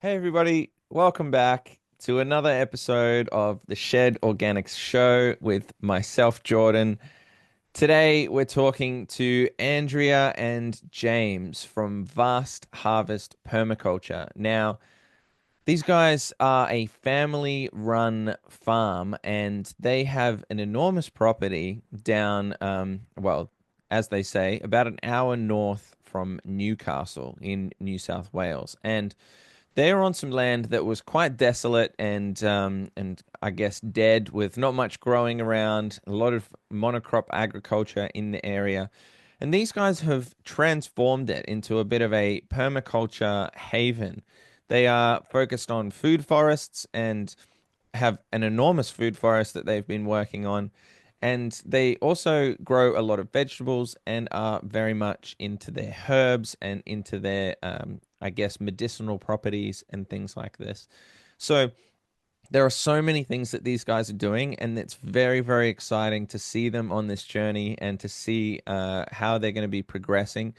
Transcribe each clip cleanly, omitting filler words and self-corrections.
Hey everybody, welcome back to another episode of the Shed Organics Show with myself, Jordan. Today we're talking to Andrea and James from Vast Harvest Permaculture. Now, these guys are a family-run farm and they have an enormous property down, as they say, about an hour north from Newcastle in New South Wales. And they were on some land that was quite desolate and I guess dead, with not much growing around, a lot of monocrop agriculture in the area. And these guys have transformed it into a bit of a permaculture haven. They are focused on food forests and have an enormous food forest that they've been working on. And they also grow a lot of vegetables and are very much into their herbs and into their, I guess, medicinal properties and things like this. So there are so many things that these guys are doing, and it's very, very exciting to see them on this journey and to see how they're going to be progressing.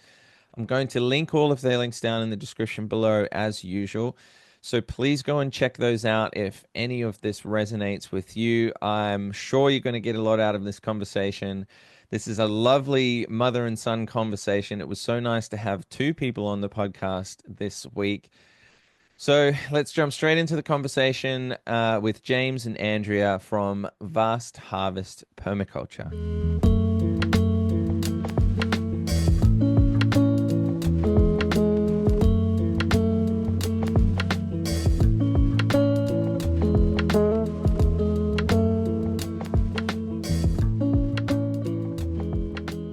I'm going to link all of their links down in the description below as usual. So please go and check those out if any of this resonates with you. I'm sure you're going to get a lot out of this conversation. This is a lovely mother and son conversation. It was so nice to have two people on the podcast this week. So let's jump straight into the conversation with James and Andrea from Vast Harvest Permaculture.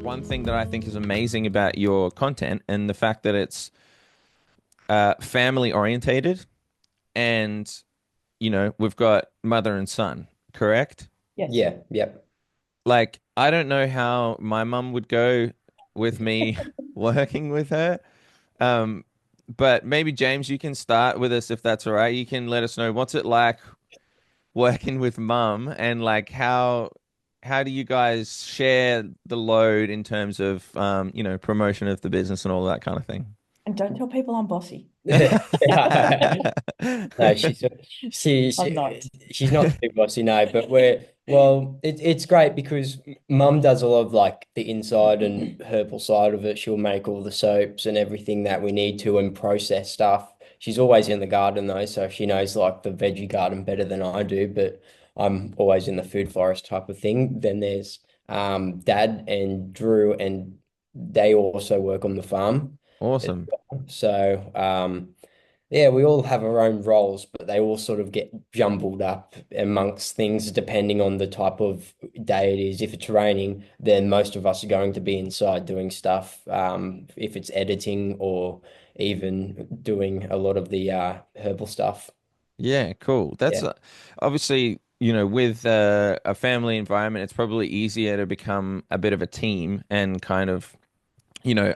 One thing that I think is amazing about your content and the fact that it's family orientated, and we've got mother and son, correct? Yes. Yeah, yep. Like, I don't know how my mum would go with me working with her. Um, but maybe James, you can start with us if that's all right. You can let us know what's it like working with mum, and like how do you guys share the load in terms of promotion of the business and all that kind of thing. And don't tell people I'm bossy. No, she, I'm she not. she's not too bossy, no, but it's great because mum does a lot of like the inside and herbal side of it. She'll make all the soaps and everything that we need to and process stuff. She's always in the garden though, so she knows like the veggie garden better than I do, but I'm always in the food forest type of thing. Then there's Dad and Drew, and they also work on the farm. Awesome. So, yeah, we all have our own roles, but they all sort of get jumbled up amongst things depending on the type of day it is. If it's raining, then most of us are going to be inside doing stuff. If it's editing or even doing a lot of the herbal stuff. Yeah, cool. That's Yeah. obviously, with a family environment, it's probably easier to become a bit of a team and kind of,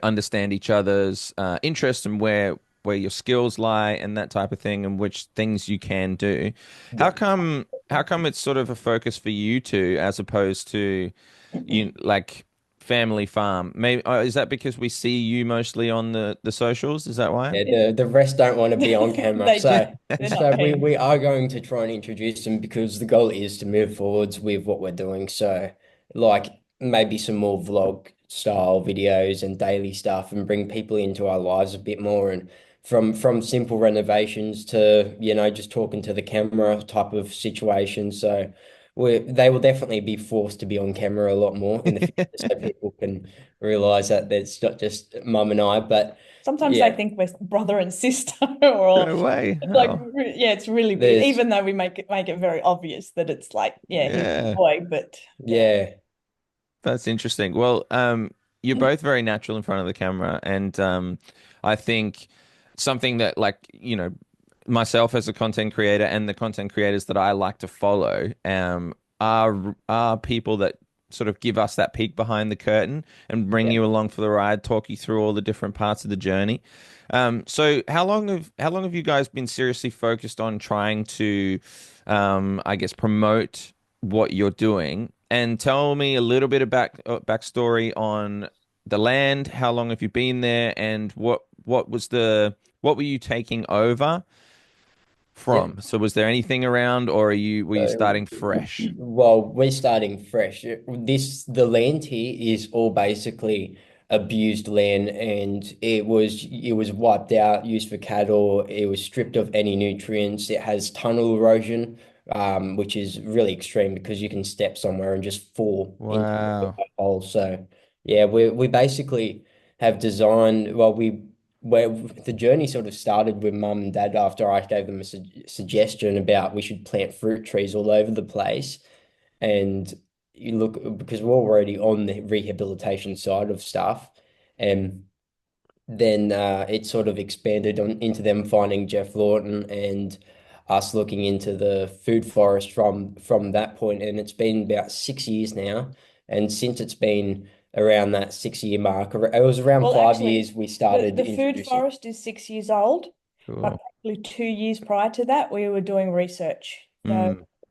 understand each other's interests and where your skills lie and that type of thing, and which things you can do. How Yeah. come how come it's sort of a focus for you two as opposed to like family farm? Maybe is that because we see you mostly on the socials? Is that why? Yeah, the rest don't want to be on camera. They do. So They're not so we, keen. we are going to try and introduce them because the goal is to move forwards with what we're doing. So like maybe some more vlog style videos and daily stuff and bring people into our lives a bit more, and from simple renovations to, just talking to the camera type of situation. So they will definitely be forced to be on camera a lot more in the future so people can realize that it's not just mum and I, but Sometimes they yeah. think we're brother and sister, or No way. like, Oh, yeah, it's really weird. There's Even though we make it very obvious that it's like, yeah, he's my yeah. boy, but yeah. Yeah, That's interesting. Well, you're both very natural in front of the camera, and I think something that, like, myself as a content creator and the content creators that I like to follow, are people that sort of give us that peek behind the curtain and bring yeah. you along for the ride, talk you through all the different parts of the journey. So how long have you guys been seriously focused on trying to, I guess, promote what you're doing? And tell me a little bit about backstory on the land. How long have you been there, and what were you taking over? Yep. from? So was there anything around, or were you So, starting fresh? well, we're starting fresh. The land here is all basically abused land, and it was wiped out, used for cattle. It was stripped of any nutrients. It has tunnel erosion, which is really extreme because you can step somewhere and just fall into Wow. a hole. So, yeah, we basically have designed. Well, where the journey sort of started with mum and dad after I gave them a suggestion about we should plant fruit trees all over the place. And you look, because we're already on the rehabilitation side of stuff, and then it sort of expanded on into them finding Jeff Lawton and us looking into the food forest from that point. And it's been about 6 years now. And since it's been around that 6 year mark, it was around Well, 5 years actually, we the, started the food introducing. forest is 6 years old, but Cool. probably 2 years prior to that, we were doing research. So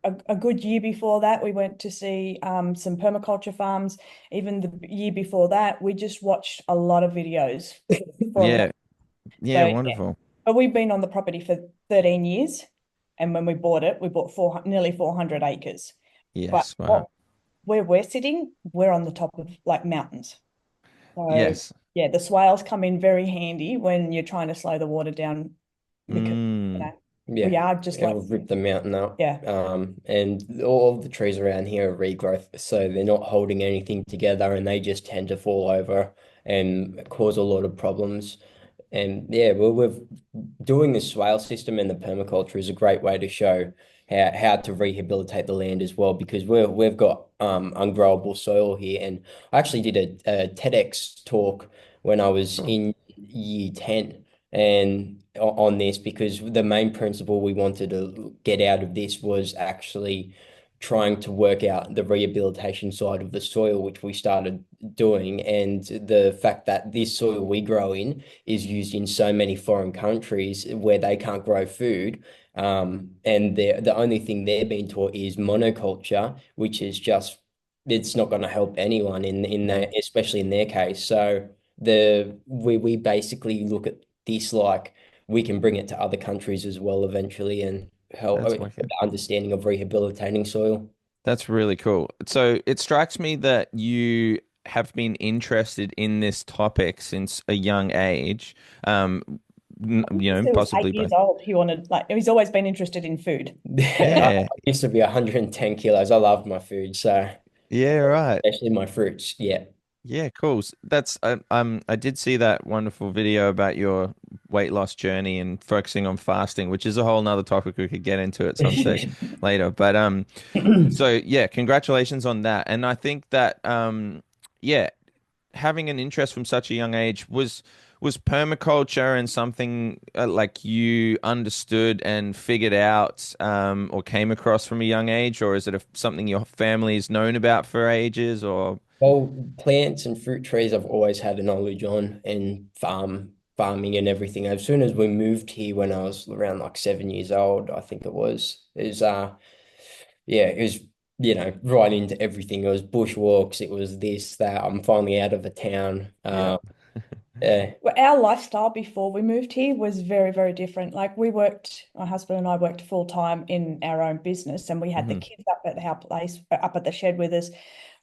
Mm. a good year before that, we went to see some permaculture farms. Even the year before that, we just watched a lot of videos for a long. Yeah. Yeah. So yeah, Wonderful. but we've been on the property for 13 years, and when we bought it, we bought nearly 400 acres. But Yes. Wow. what where we're sitting, we're on the top of like mountains. So Yes. yeah, the swales come in very handy when you're trying to slow the water down because Mm. we Yeah, are just like, it'll rip the mountain up. yeah. And all of the trees around here are regrowth, so they're not holding anything together, and they just tend to fall over and cause a lot of problems. And yeah, well, we're doing the swale system and the permaculture is a great way to show how to rehabilitate the land as well, because we've got ungrowable soil here. And I actually did a TEDx talk when I was Cool. in year 10 and on this, because the main principle we wanted to get out of this was actually trying to work out the rehabilitation side of the soil, which we started doing, and the fact that this soil we grow in is used in so many foreign countries where they can't grow food. And the only thing they're being taught is monoculture, which is just it's not going to help anyone in Mm. their, especially in their case. So we basically look at this like we can bring it to other countries as well eventually and help That's the wicked. understanding of rehabilitating soil. That's really cool. So it strikes me that you have been interested in this topic since a young age. Since he was eight Possibly years both. old, he wanted like he's always been interested in food. I Yeah. used to be 110 kilos. I loved my food, so Yeah, right. especially my fruits. Yeah. Yeah, cool. That's I did see that wonderful video about your weight loss journey and focusing on fasting, which is a whole nother topic we could get into at some stage later. But so yeah, congratulations on that. And I think that yeah, having an interest from such a young age was permaculture and something like you understood and figured out or came across from a young age, or is it something your family has known about for ages, or Well, plants and fruit trees I've always had a knowledge on, and farming and everything. As soon as we moved here when I was around like 7 years old, I think it was right into everything. It was bushwalks, it was this, that. I'm finally out of the town. yeah. Yeah. Well, our lifestyle before we moved here was very, very different. Like my husband and I worked full time in our own business, and we had the Hmm. kids up at our place, up at the shed with us.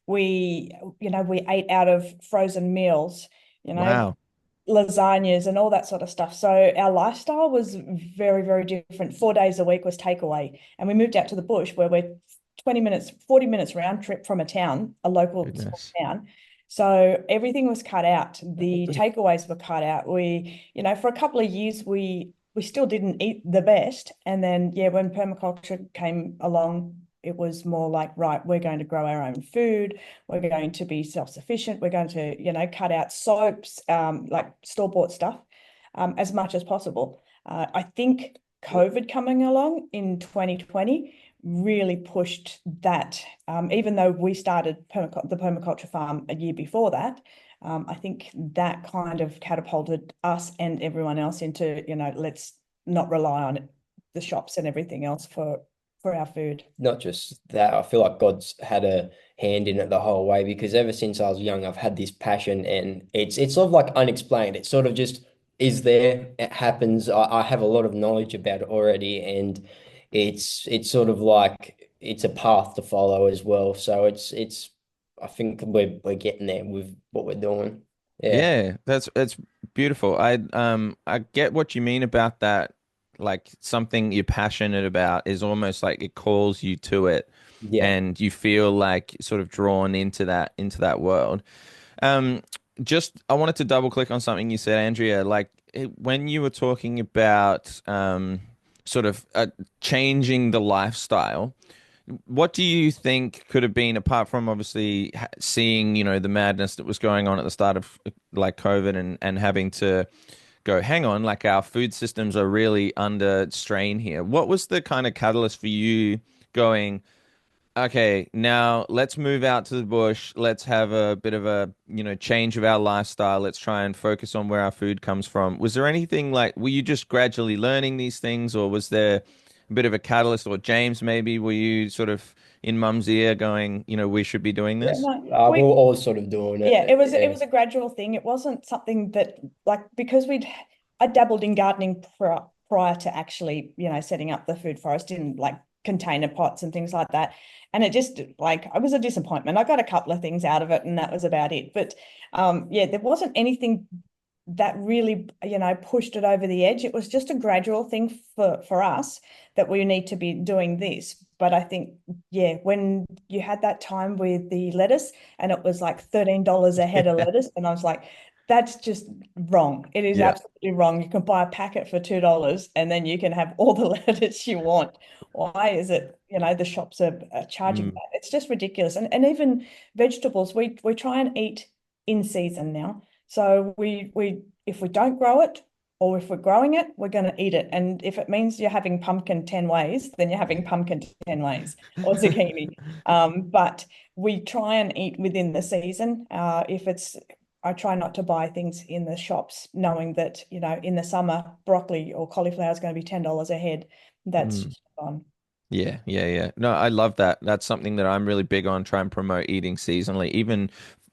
We ate out of frozen meals, you know, Wow. lasagnas and all that sort of stuff. So our lifestyle was very, very different. 4 days a week was takeaway. And we moved out to the bush where we're 20 minutes, 40 minutes round trip from a town, a local small Goodness. town. So everything was cut out. The takeaways were cut out. For a couple of years, we still didn't eat the best. And then, yeah, when permaculture came along, it was more like, right, we're going to grow our own food. We're going to be self-sufficient. We're going to, cut out soaps, like store-bought stuff, as much as possible. I think COVID coming along in 2020 really pushed that. Even though we started the permaculture farm a year before that, I think that kind of catapulted us and everyone else into, let's not rely on the shops and everything else for our food. Not just that, I feel like God's had a hand in it the whole way, because ever since I was young, I've had this passion, and it's sort of like unexplained. It's sort of just is there. It happens. I have a lot of knowledge about it already, and it's sort of like it's a path to follow as well. So it's I think we're getting there with what we're doing. Yeah. Yeah, that's beautiful. I get what you mean about that. Like something you're passionate about is almost like it calls you to it, Yeah. and you feel like sort of drawn into that world. Um, just I wanted to double click on something you said, Andrea. Like when you were talking about sort of changing the lifestyle. What do you think could have been, apart from obviously seeing, the madness that was going on at the start of like COVID and having to go, hang on, like our food systems are really under strain here. What was the kind of catalyst for you going, okay, now let's move out to the bush. Let's have a bit of a, change of our lifestyle. Let's try and focus on where our food comes from. Was there anything like, were you just gradually learning these things, or was there a bit of a catalyst? Or James, maybe, were you sort of in mum's ear going, we should be doing Yeah. this? No, We're all sort of doing yeah, it. it Yeah. was a gradual thing. It wasn't something that like because I dabbled in gardening prior to actually, setting up the food forest in like container pots and things like that. And it just like I was a disappointment. I got a couple of things out of it and that was about it. But yeah, there wasn't anything that really, pushed it over the edge. It was just a gradual thing for us that we need to be doing this. But I think, yeah, when you had that time with the lettuce and it was like $13 a head of lettuce, and I was like, that's just wrong. It is Yeah. absolutely wrong. You can buy a packet for $2 and then you can have all the lettuce you want. Why is it, the shops are charging Mm. that? It's just ridiculous. And even vegetables, we try and eat in season now. So we if we don't grow it or if we're growing it, we're going to eat it. And if it means you're having pumpkin 10 ways, then you're having pumpkin 10 ways or zucchini. But we try and eat within the season. If it's I try not to buy things in the shops, knowing that, in the summer, broccoli or cauliflower is going to be $10 a head. That's Mm. just fun. Yeah, yeah, yeah. No, I love that. That's something that I'm really big on, trying to promote eating seasonally. Even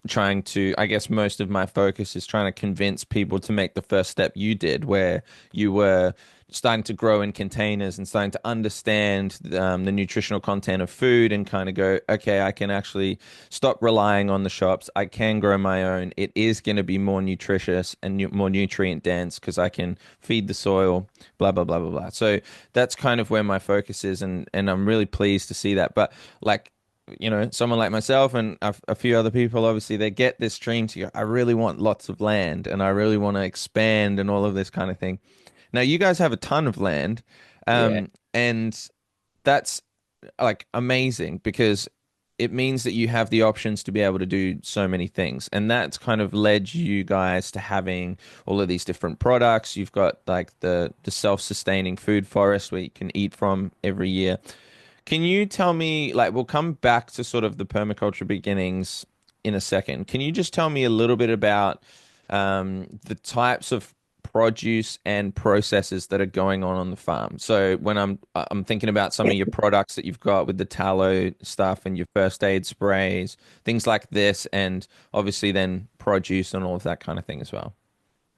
trying to, I guess most of my focus is trying to convince people to make the first step you did, where you were starting to grow in containers and starting to understand the nutritional content of food and kind of go, okay, I can actually stop relying on the shops. I can grow my own. It is going to be more nutritious and more nutrient dense because I can feed the soil, blah, blah, blah, blah, blah. So that's kind of where my focus is, and I'm really pleased to see that. But like, someone like myself and a few other people, obviously, they get this dream to go, I really want lots of land and I really want to expand and all of this kind of thing. Now, you guys have a ton of land, Yeah. and that's like amazing because it means that you have the options to be able to do so many things. And that's kind of led you guys to having all of these different products. You've got like the self-sustaining food forest where you can eat from every year. Can you tell me, like, we'll come back to sort of the permaculture beginnings in a second. Can you just tell me a little bit about the types of produce and processes that are going on the farm? So when I'm thinking about some of your products that you've got with the tallow stuff and your first aid sprays, things like this, and obviously then produce and all of that kind of thing as well.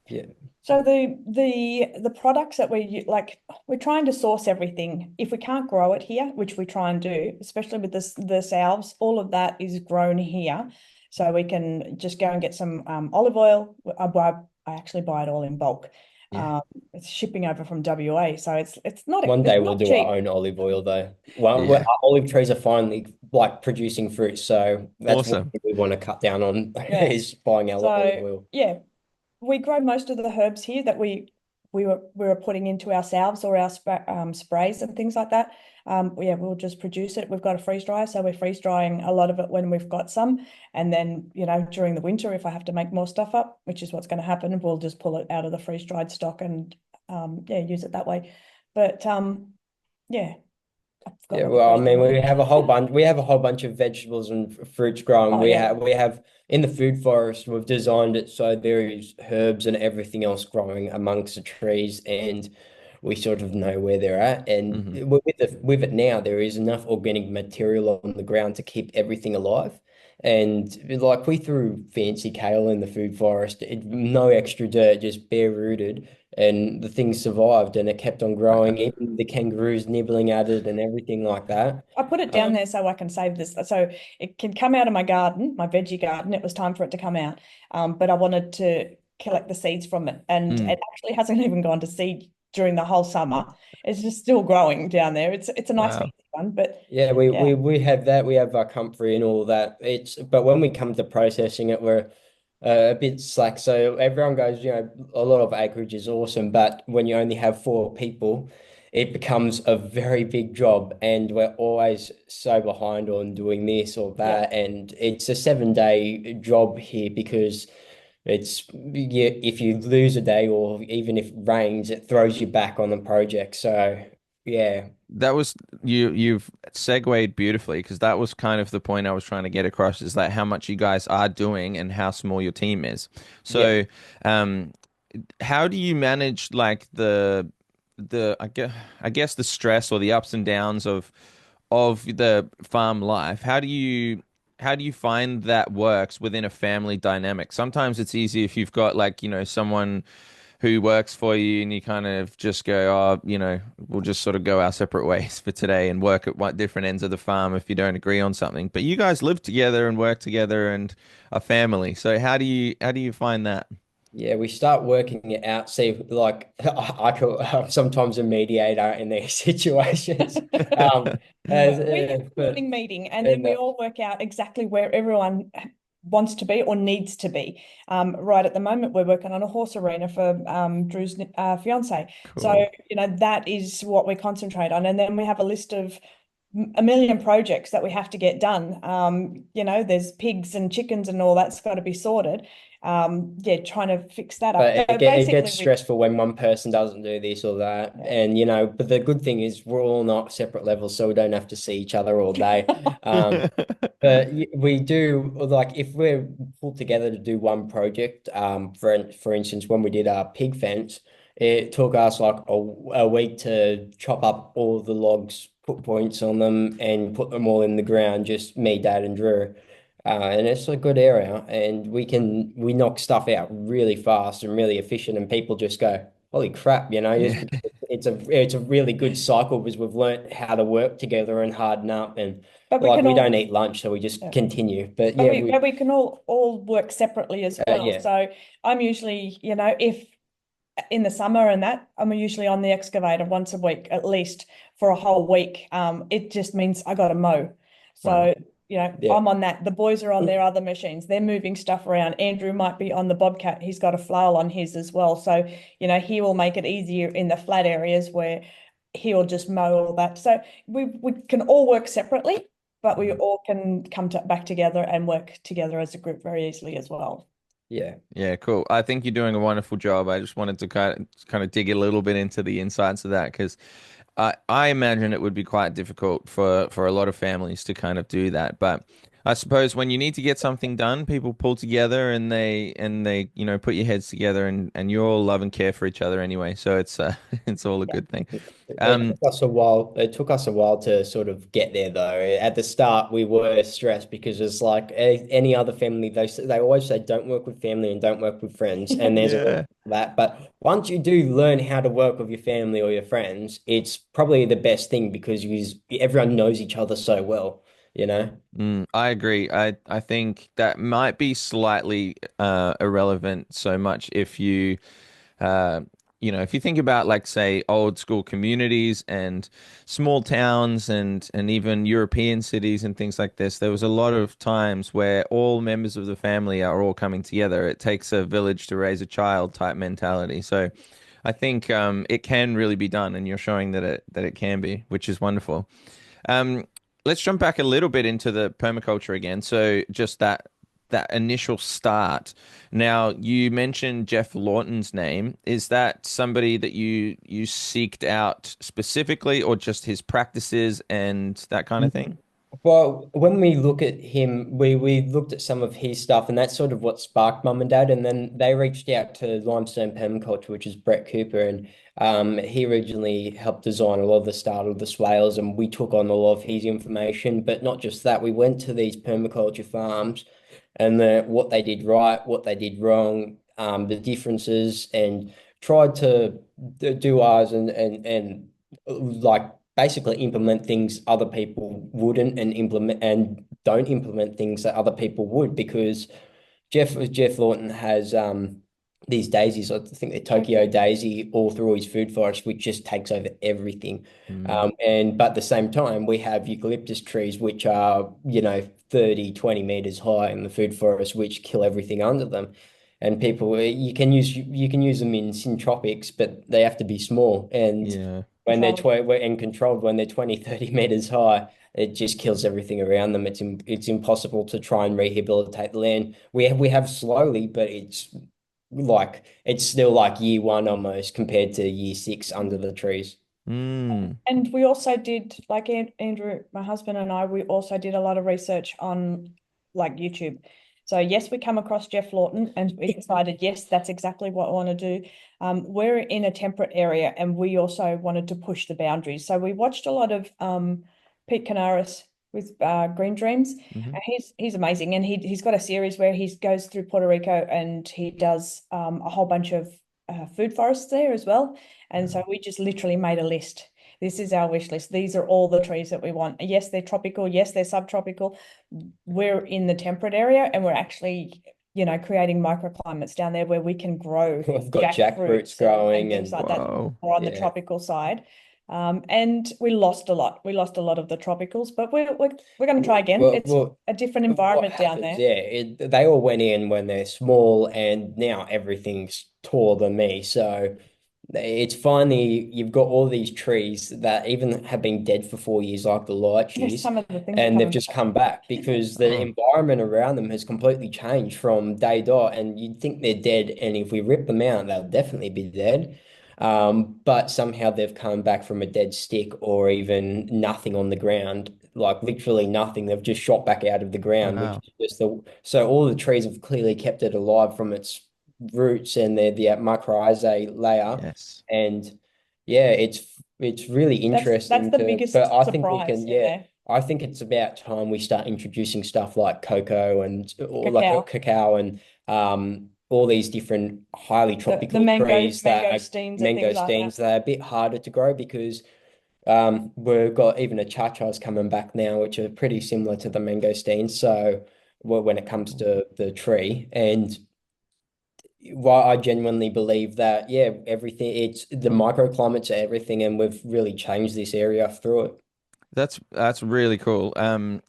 Yeah. So the products that like, we're trying to source everything. If we can't grow it here, which we try and do, especially with the salves, all of that is grown here. So we can just go and get some olive oil. I actually buy it all in bulk. Yeah. It's shipping over from WA, so One it's day we'll not do cheap. our own olive oil though. Well, Yeah. our olive trees are finally like producing fruit, so that's what Awesome. we want to cut down on Yeah. is buying our olive So oil. yeah, we grow most of the herbs here that we were putting into our salves or our sprays and things like that. Yeah, we'll just produce it. We've got a freeze dryer, so we're freeze drying a lot of it when we've got some, and then during the winter, if I have to make more stuff up, which is what's going to happen, we'll just pull it out of the freeze dried stock and yeah, use it that way. But yeah, I've Yeah, forgotten what the well, I question mean, was. we have a whole bunch of vegetables and fruits growing. Oh yeah, We have in the food forest, we've designed it so there is herbs and everything else growing amongst the trees, and we sort of know where they're at. And Hmm. with it now, there is enough organic material on the ground to keep everything alive. And like we threw fancy kale in the food forest, no extra dirt, just bare rooted, and the thing survived and it kept on growing, even the kangaroos nibbling at it and everything like that. I put it down there so I can save this. So it can come out of my garden, my veggie garden. It was time for it to come out. But I wanted to collect the seeds from it. And Mm, it actually hasn't even gone to seed during the whole summer. It's just still growing down there. It's a nice wow. fancy one, but Yeah, we yeah. we we have that. We have our comfrey and all that. It's but when we come to processing it, we're a bit slack. So everyone goes, a lot of acreage is awesome, but when you only have four people, it becomes a very big job, and we're always so behind on doing this or Yeah. that, and it's a 7 day job here because it's yeah, if you lose a day or even if it rains, it throws you back on the project. So yeah, That was you've segued beautifully because that was kind of the point I was trying to get across is that how much you guys are doing and how small your team is. yeah. So, um, how do you manage like the I guess the stress or the ups and downs of the farm life? How do you find that works within a family dynamic? Sometimes it's easy if you've got like, someone who works for you and you kind of just go, oh, we'll just sort of go our separate ways for today and work at what different ends of the farm if you don't agree on something. But you guys live together and work together and are family. So how do you find that? Yeah, we start working it out. See, like I'm sometimes a mediator in these situations. Um, We have a but morning meeting and then and we all work out exactly where everyone wants to be or needs to be. Right at the moment, we're working on a horse arena for Drew's fiance. So, Cool. that is what we concentrate on. And then we have a list of a million projects that we have to get done. There's pigs and chickens and all that's got to be sorted. Yeah, trying to fix that up. but So it gets basically, stressful when one person doesn't do this or that. yeah. And but the good thing is we're all not separate levels, so we don't have to see each other all day. But we do like if we're pulled together to do one project, for instance, when we did our pig fence, it took us like a week to chop up all the logs, put points on them, and put them all in the ground. Just me, Dad, and Drew. And it's a good area, and we knock stuff out really fast and really efficient, and people just go, "Holy crap!" Just Yeah. because it's a really good cycle because we've learnt how to work together and harden up and. But we Like can we don't all. eat lunch, so we just Yeah. continue. But But yeah, we can all work separately as well. yeah, So I'm usually, if in the summer and that, I'm usually on the excavator once a week, at least for a whole week. It just means I got to mow. Wow. So, yeah, I'm on that. The boys are on their other machines. They're moving stuff around. Andrew might be on the Bobcat. He's got a flail on his as well. So, he will make it easier in the flat areas where he'll just mow all that. So we can all work separately, but we Mhm. all can come back together and work together as a group very easily as well. yeah, Yeah, cool. I think you're doing a wonderful job. I just wanted to kind of dig a little bit into the insights of that because I imagine it would be quite difficult for a lot of families to kind of do that. But I suppose when you need to get something done, people pull together and they put your heads together and you all love and care for each other anyway. So it's it's all a Yeah. good thing. It Um, took us a while. It took us a while to sort of get there, though. At the start, we were stressed because it's like any other family. They always say don't work with family and don't work with friends, and there's a reason yeah. for that. But once you do learn how to work with your family or your friends, it's probably the best thing because everyone knows each other so well, you know? I agree. I think that might be slightly irrelevant so much if uh, if you think about like say old school communities and small towns and even European cities and things like this, there was a lot of times where all members of the family are all coming together. It takes a village to raise a child type mentality. So I think it can really be done, and you're showing that it can be, which is wonderful. Um, let's jump back a little bit into the permaculture again. So just that initial start. Now, you mentioned Jeff Lawton's name. Is that somebody that you seeked out specifically, or just his practices and that kind of thing? Well, when we look at him, we looked at some of his stuff, and that's sort of what sparked Mum and Dad. And then they reached out to Limestone Permaculture, which is Brett Cooper, and he originally helped design a lot of the start of the swales, and we took on a lot of his information. But not just that, we went to these permaculture farms, and what they did right, what they did wrong, the differences, and tried to do ours and like basically implement things other people wouldn't and implement and don't implement things that other people would because Jeff Lawton has these daisies, I think the Tokyo daisy all through his food forest, which just takes over everything. Mm, And but at the same time, we have eucalyptus trees, which are, 30, 20 meters high in the food forest, which kill everything under them. And people, you can use them in syntropics, but they have to be small. And yeah. when they're Controlled. 20 and controlled, when they're 20, 30 meters high, it just kills everything around them. It's impossible to try and rehabilitate the land. We have slowly, but it's still like year one almost compared to year six under the trees. Mm, And we also did, like Andrew, my husband and I, we also did a lot of research on like YouTube. So yes, we come across Jeff Lawton and we decided, yes, that's exactly what I want to do. We're in a temperate area and we also wanted to push the boundaries. So we watched a lot of Pete Canaris with Green Dreams. mhm. And he's amazing. And he's got a series where he goes through Puerto Rico and he does a whole bunch of food forests there as well. And so we just literally made a list. This is our wish list. These are all the trees that we want. Yes, they're tropical. Yes, they're subtropical. We're in the temperate area and we're actually, creating microclimates down there where we can grow We've got jackfruits jackfruits and growing things and like that Whoa. or on the yeah. tropical side. And we lost a lot. We lost a lot of the tropicals, but we're going to try again. Well, It's well, a different what environment down happens? there. Yeah, they all went in when they're small, and now everything's taller than me. So it's finally you've got all these trees that even have been dead for 4 years, like the Yes, lychees, some of the things are and they've coming just back. come back because the Huh. environment around them has completely changed from day dot. And you'd think they're dead, and if we rip them out, they'll definitely be dead. But somehow they've come back from a dead stick or even nothing on the ground, like literally nothing. They've just shot back out of the ground, which Wow. is just so all the trees have clearly kept it alive from its roots and the mycorrhizae layer. Yes. And yeah, it's really That's interesting the but biggest I think we surprise can, in yeah, there. I think it's about time we start introducing stuff like cocoa and or like Cacao. cacao and all these different highly The tropical trees that are mangosteens and things like mangosteens that. that are a bit harder to grow because we've got even a cha-chas coming back now, which are pretty similar to the mangosteens. So well, when it comes to the tree, and while I genuinely believe that, yeah, everything it's the microclimates are everything, and we've really changed this area through That's really cool. it.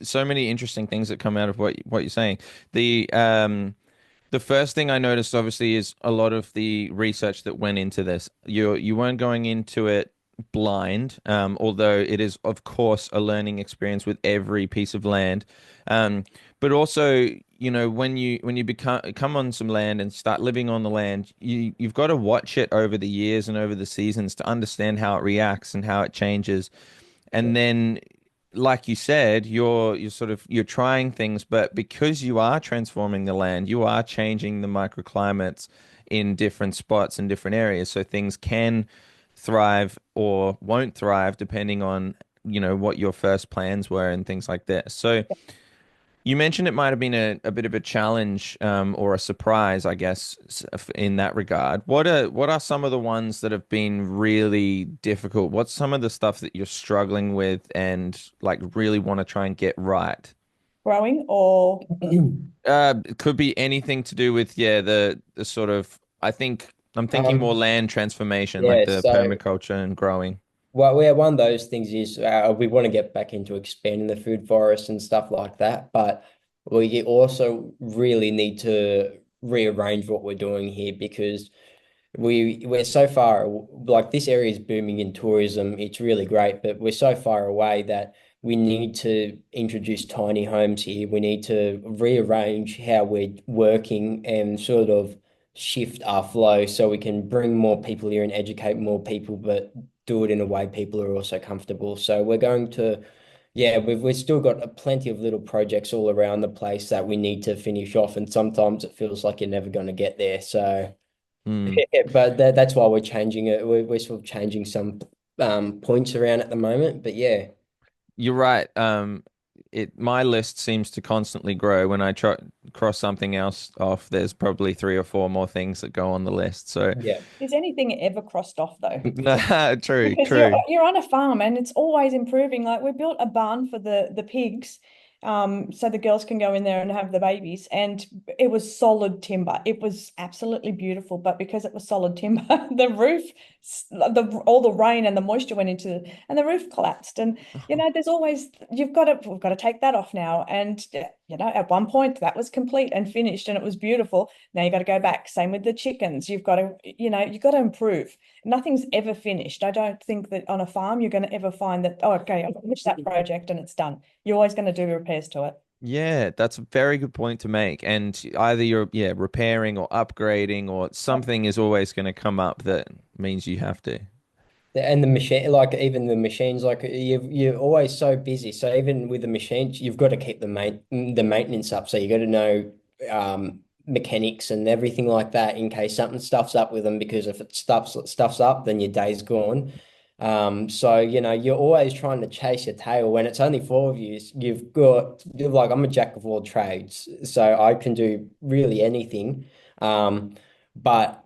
So many interesting things that come out of what you're saying. The first thing I noticed obviously is a lot of the research that went into this. You weren't going into it blind, although it is of course a learning experience with every piece of land. But also, when you become come on some land and start living on the land, you've got to watch it over the years and over the seasons to understand how it reacts and how it changes. And then, like you said, you're trying things, but because you are transforming the land, you are changing the microclimates in different spots and different areas, so things can thrive or won't thrive depending on, what your first plans were and things like that. So you mentioned it might have been a bit of a challenge, or a surprise, I guess, in that regard. What are some of the ones that have been really difficult? What's some of the stuff that you're struggling with and like really want to try and get right? Growing or It could be anything to do with, yeah, the sort of, I'm thinking more Um, land transformation, like yeah, the so permaculture and growing. well, yeah, one of those things is we want to get back into expanding the food forest and stuff like that, but we also really need to rearrange what we're doing here because we're so far like this area is booming in tourism. It's really great, but we're so far away that we need to introduce tiny homes here. We need to rearrange how we're working and sort of shift our flow so we can bring more people here and educate more people, but do it in a way people are also comfortable. So we're going to Yeah, we've still got plenty of little projects all around the place that we need to finish off, and sometimes it feels like you're never going to get there. So, Hmm. yeah, but that's why we're changing it. We're sort of changing some points around at the moment. But yeah, You're right. My list seems to constantly grow. When I try cross something else off, there's probably three or four more things that go on the list. So, yeah, Is anything ever crossed off though? true, Because true. you're on a farm and it's always improving. Like we built a barn for the pigs, so the girls can go in there and have the babies. And it was solid timber. It was absolutely beautiful. But because it was solid timber, the roof, all the rain and the moisture went into it, and the roof collapsed. And there's always we've got to take that off now. And at one point that was complete and finished, and it was beautiful. Now you got to go back. Same with the chickens. You've got to improve. Nothing's ever finished. I don't think that on a farm you're going to ever find that, oh, okay, I've finished that project and it's done. You're always going to do repairs to it. Yeah, that's a very good point to make. And either you're, yeah, repairing or upgrading, or Yep. something is always going to come up that means you have to. and the machine, like even the machines, like you're always so busy. So even with the machines, you've got to keep the maintenance up. So you got to know mechanics and everything like that in case something stuffs up with them. Because if it stuffs up, then your day's gone. So you're always trying to chase your tail. When it's only four of you, you're like, I'm a jack of all trades, so I can do really anything. But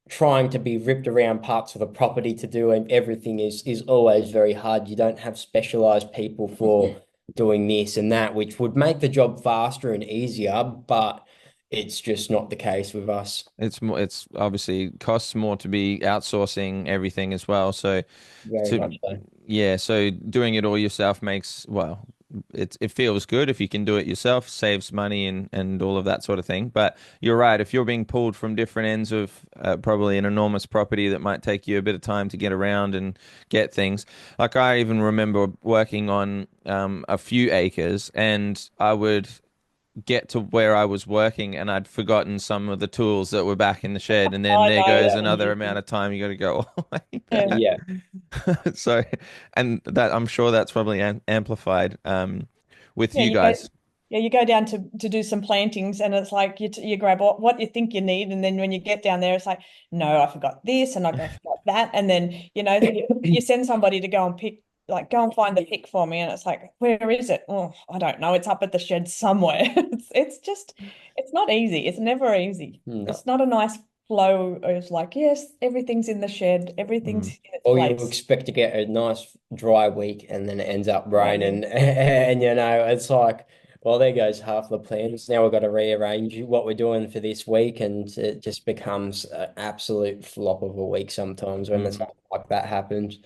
trying to be ripped around parts of the property to do everything is always very hard. You don't have specialized people for doing this and that, which would make the job faster and easier, but it's just not the case with us. It's obviously costs more to be outsourcing everything as well. So Very much to so. yeah, so doing it all yourself makes, well, it feels good if you can do it yourself, saves money and all of that sort of thing. But you're right, if you're being pulled from different ends of probably an enormous property that might take you a bit of time to get around and get things. Like I even remember working on a few acres, and I would get to where I was working and I'd forgotten some of the tools that were back in the shed, and then I there know goes that another amount one. of time you got to go all like Yeah. that. Yeah. So, and that I'm sure that's probably amplified with Yeah, you guys. you go down to do some plantings, and it's like you grab what you think you need, and then when you get down there, it's like, no, I forgot this, and I forgot that, and then you send somebody to go and pick, like go and find the pick for me, and it's like, where is it? Oh, I don't know. It's up at the shed somewhere. It's not easy. It's never easy. No. It's not a nice flow. It's like, yes, everything's in the shed, everything's Mm. in its Or you place. expect to get a nice dry week and then it ends up Raining. raining. And it's like, well, there goes half the plans. Now we've got to rearrange what we're doing for this week, and it just becomes an absolute flop of a week sometimes when Mm. something like that happens.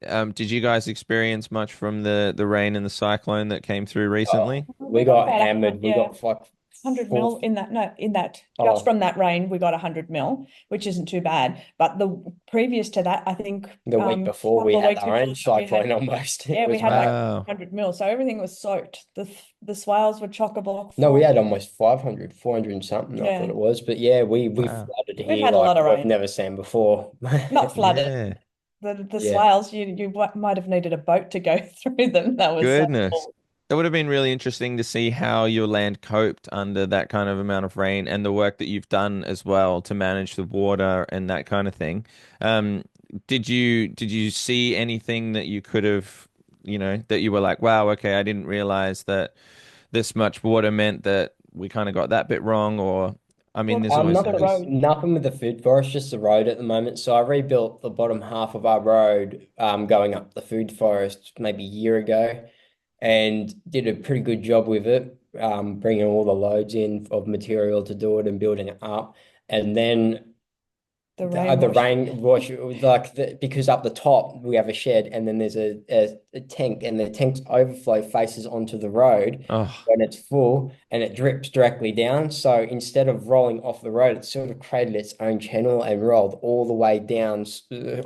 Did you guys experience much from the rain and the cyclone that came through Oh, recently? We we got got about hammered. We yeah. got like 100 four. mil in that, no, in that, just Oh, from that rain we got 100 mil, which isn't too bad, but the previous to that, I think, the week a before we couple of had weeks our before own that, we had, cyclone almost. It yeah, we was had like mad. Wow. 100 mil, so everything was soaked. The swales were chock-a-block No, we full. had almost 500, 400 and something, I thought Yeah, it was. But yeah, we Wow. flooded we've here had a like lot of we've rain. never seen before. Not flooded. Yeah. The Yeah. swales, you might have needed a boat to go through them. That was so Goodness. full. It would have been really interesting to see how your land coped under that kind of amount of rain, and the work that you've done as well to manage the water and that kind of thing. Um, did you see anything that you could have, that you were like, wow, okay, I didn't realize that this much water meant that we kind of got that bit wrong, or I mean, Well, there's always the going to be. road. Nothing with the food forest, just the road at the moment. So I rebuilt the bottom half of our road, going up the food forest maybe a year ago, and did a pretty good job with it, bringing all the loads in of material to do it and building it up. And then The the rainwash. rain wash, because up the top we have a shed, and then there's a tank, and the tank's overflow faces onto the road Oh, when it's full, and it drips directly down. So instead of rolling off the road, it sort of created its own channel and rolled all the way down,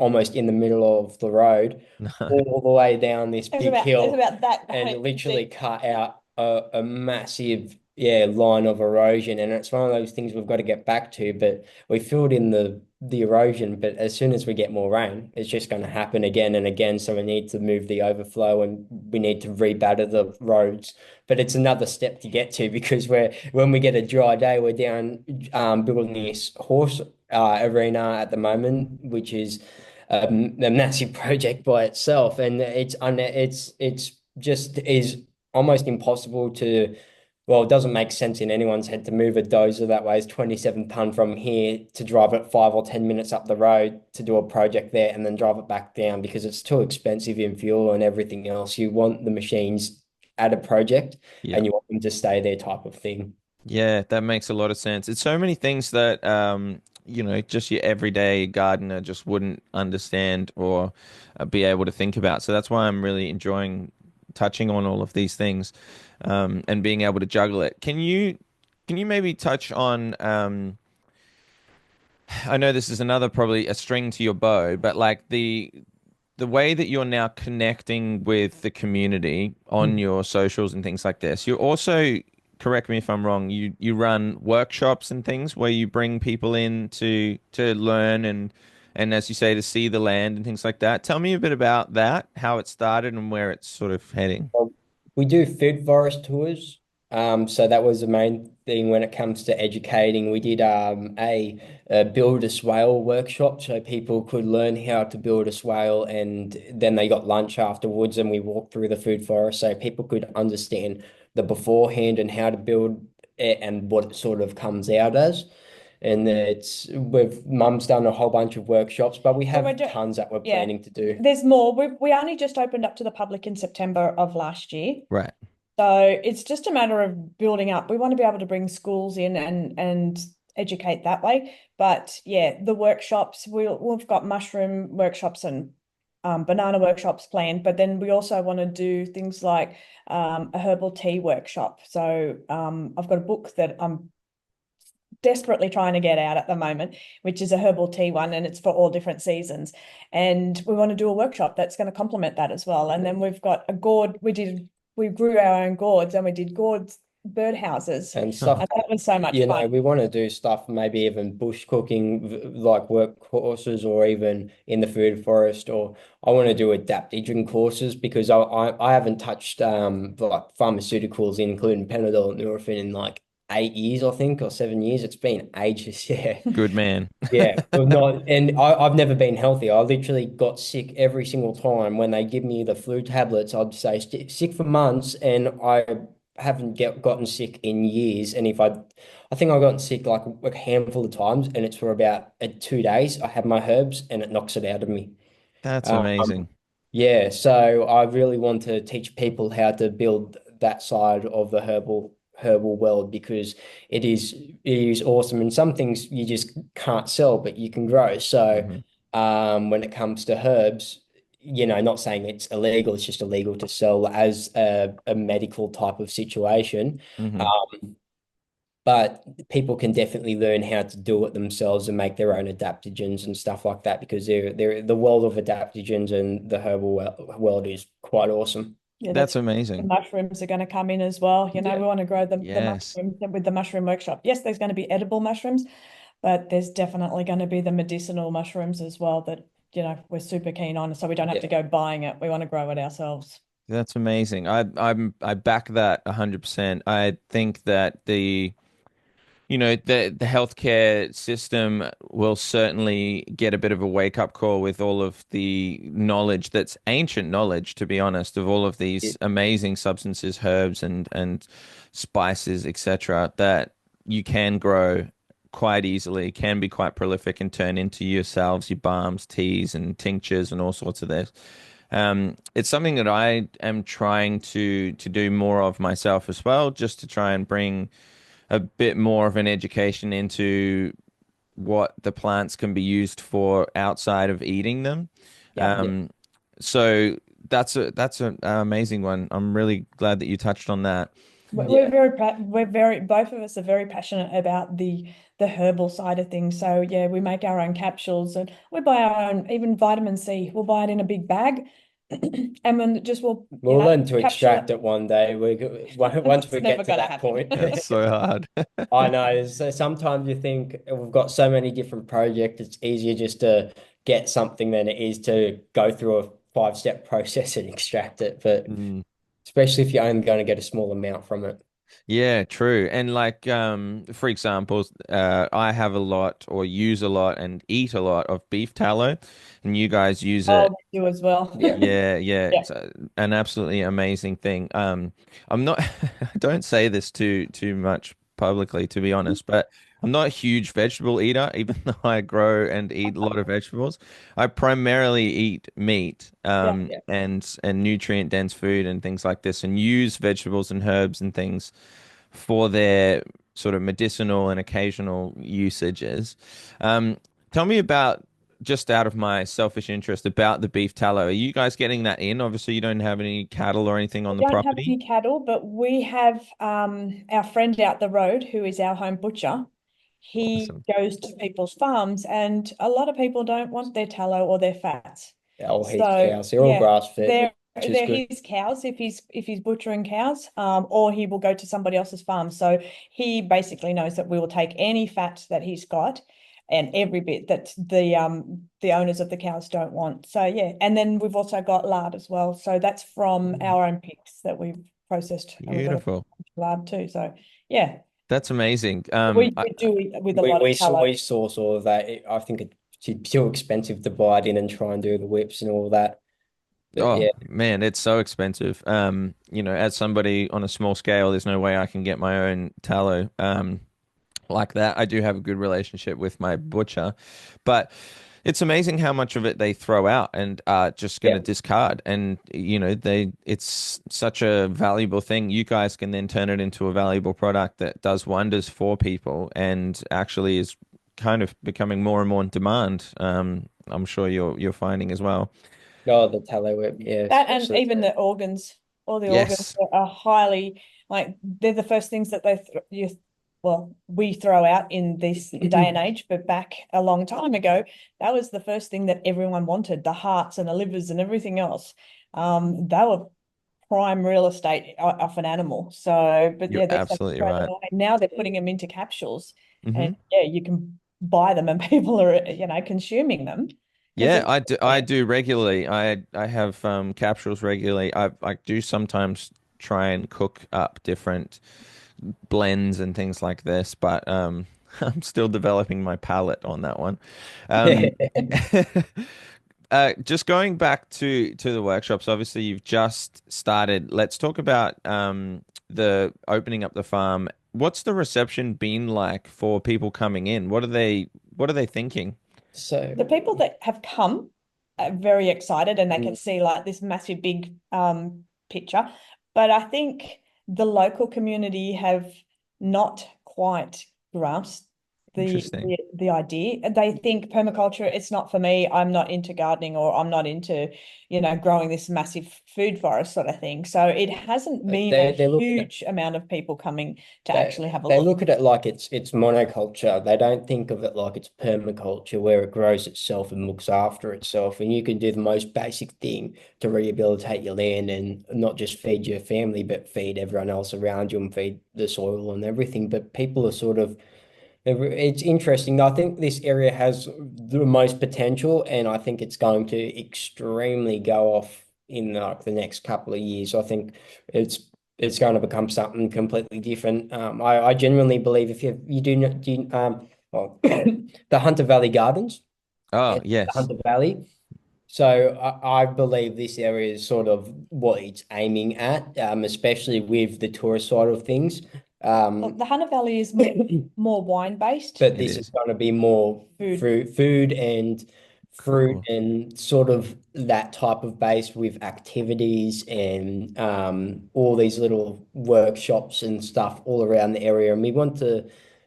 almost in the middle of the road, no. all the way down this big It's hill, about that and height literally deep. cut out a massive line of erosion, and it's one of those things we've got to get back to. But we filled in the erosion, but as soon as we get more rain, it's just going to happen again and again. So we need to move the overflow, and we need to rebatter the roads. But it's another step to get to, because when we get a dry day, we're down building this horse arena at the moment, which is a massive project by itself, and it's just is almost impossible to. Well, it doesn't make sense in anyone's head to move a dozer that weighs 27 ton from here to drive it 5 or 10 minutes up the road to do a project there and then drive it back down, because it's too expensive in fuel and everything else. You want the machines at a project Yeah. and you want them to stay there, type of thing. Yeah, that makes a lot of sense. It's so many things that just your everyday gardener just wouldn't understand or be able to think about. So that's why I'm really enjoying touching on all of these things, and being able to juggle it. Can you maybe touch on I know this is another probably a string to your bow, but like the way that you're now connecting with the community on Mm. your socials and things like this. You also, correct me if I'm wrong, you run workshops and things where you bring people in to learn and as you say, to see the land and things like that. Tell me a bit about that, how it started and where it's sort of heading. We do food forest tours. So that was the main thing when it comes to educating. We did a build a swale workshop, so people could learn how to build a swale, and then they got lunch afterwards, and we walked through the food forest so people could understand the beforehand and how to build it and what it sort of comes out as. And we've mum's done a whole bunch of workshops, but we But have tons that we're yeah, planning to do. there's more. We only just opened up to the public in September of last year. Right. So it's just a matter of building up. We want to be able to bring schools in and educate that way. But yeah, the workshops, we've got mushroom workshops and banana workshops planned, but then we also want to do things like a herbal tea workshop. So I've got a book that I'm desperately trying to get out at the moment, which is a herbal tea one, and it's for all different seasons. And we want to do a workshop that's going to complement that as well. And then we've got a gourd. We grew our own gourds, and we did gourds birdhouses, And stuff. and that was so much fun. We want to do stuff, maybe even bush cooking, like workcourses, or even in the food forest, or I want to do adaptogen courses, because I haven't touched like pharmaceuticals, including Panadol and Nurofen, in like 8 years, I think, or 7 years. It's been ages. Yeah. Good man. Yeah, well, not, and I've never been healthy. I literally got sick every single time when they give me the flu tablets. I'd say sick for months, and I haven't gotten sick in years. And I think I've gotten sick like a handful of times, and it's for about 2 days. I have my herbs, and it knocks it out of me. That's Um, amazing. yeah, so I really want to teach people how to build that side of the herbal world, because it is awesome, and some things you just can't sell but you can grow. So Hmm. when it comes to herbs, not saying it's illegal, it's just illegal to sell as a medical type of situation. Hmm. Um, but people can definitely learn how to do it themselves and make their own adaptogens and stuff like that, because they're the world of adaptogens and the herbal world is quite awesome. Yeah, That's that's the amazing. mushrooms are going to come in as well. We Yeah. want to grow the Yes. mushrooms with the mushroom workshop. Yes, there's going to be edible mushrooms, but there's definitely going to be the medicinal mushrooms as well that, we're super keen on. So we don't have to Yeah. go buying it. We want to grow it ourselves. That's amazing. I back that 100%. I think that the healthcare system will certainly get a bit of a wake up call with all of the knowledge that's ancient knowledge, to be honest, of all of these amazing substances, herbs and spices, etc., that you can grow quite easily, can be quite prolific and turn into yourselves, your balms, teas, and tinctures, and all sorts of this. It's something that I am trying to do more of myself as well, just to try and bring a bit more of an education into what the plants can be used for outside of eating them. Yeah. Yeah. Um, so that's an amazing one. I'm really glad that you touched on that. We're Yeah. both of us are very passionate about the herbal side of things. So yeah, we make our own capsules and we buy our own, even vitamin C. We'll buy it in a big bag And then just will, We'll learn to capture it. extract it one day. Once It's we never get to going to that happen. point. That's so hard. I know. So sometimes you think we've got so many different projects, it's easier just to get something than it is to go through a 5-step process and extract it. But Mm. especially if you're only going to get a small amount from it. Yeah, true. And like for example, I have a lot or use a lot and eat a lot of beef tallow, and you guys use Oh, it. they do as well. Yeah. Yeah, yeah, Yeah. it's an absolutely amazing thing. I'm not I don't say this too much publicly, to be honest, but I'm not a huge vegetable eater, even though I grow and eat a lot of vegetables. I primarily eat meat, Yeah. Yeah. and nutrient dense food and things like this, and use vegetables and herbs and things for their sort of medicinal and occasional usages. Um, Tell me about, just out of my selfish interest, about the beef tallow. Are you guys getting that in? Obviously, you don't have any cattle or anything on We the don't have property. any cattle, but we have our friend out the road who is our home butcher. He Awesome. goes to people's farms, and a lot of people don't want their tallow or their fats. All his So cows. They're all yeah, grass fed, which is they're good. his cows if he's butchering cows, or he will go to somebody else's farm. So he basically knows that we will take any fat that he's got and every bit that the owners of the cows don't want. So yeah, and then we've also got lard as well. So that's from Mm. our own pigs that we've processed, and we've got a Beautiful. lard too. So yeah, That's amazing. we do it with a We lot of we saw tallow. we source all of that. I think it's too expensive to buy it in and try and do the whips and all that. But Oh yeah, man, it's so expensive. As somebody on a small scale, there's no way I can get my own tallow. Like that. I do have a good relationship with my butcher, but it's amazing how much of it they throw out and are just going yeah. to discard. And it's such a valuable thing. You guys can then turn it into a valuable product that does wonders for people and actually is kind of becoming more and more in demand. I'm sure you're finding as well. Oh, the tallow whip, yeah, That and especially even the organs, all the organs Yes, are highly like they're the first things that we throw out in this day and age, but back a long time ago, that was the first thing that everyone wanted, the hearts and the livers and everything else. They were prime real estate off an animal. So, but you're yeah, they started absolutely throwing them right. away. Now they're putting them into capsules, and Hmm. yeah, you can buy them, and people are consuming them because Yeah, it's I do regularly. I have capsules regularly. I do sometimes try and cook up different blends and things like this, but I'm still developing my palate on that one. Um, just going back to the workshops, obviously you've just started. Let's talk about the opening up the farm. What's the reception been like for people coming in? What are they thinking? so. the people that have come are very excited and they Mm. can see like this massive big picture. But I think the local community have not quite grasped Interesting. the idea. They think permaculture, it's not for me. I'm not into gardening or I'm not into, growing this massive food forest sort of thing. So it hasn't been a They look at huge amount of people coming to they actually have a they look. look at it like it's monoculture. They don't think of it like it's permaculture, where it grows itself and looks after itself. And you can do the most basic thing to rehabilitate your land and not just feed your family, but feed everyone else around you and feed the soil and everything. But people are sort of it's interesting. I think this area has the most potential, and I think it's going to extremely go off in like the next couple of years. I think it's it's going to become something completely different. I genuinely believe if you do not do well, the Hunter Valley Gardens, Oh, yeah, the yes. Hunter Valley. So I believe this area is sort of what it's aiming at, especially with the tourist side of things. Well, Um, the Hunter Valley is more wine based but It this is is. going to be more food. food and fruit Cool. and sort of that type of base with activities and all these little workshops and stuff all around the area. And we want to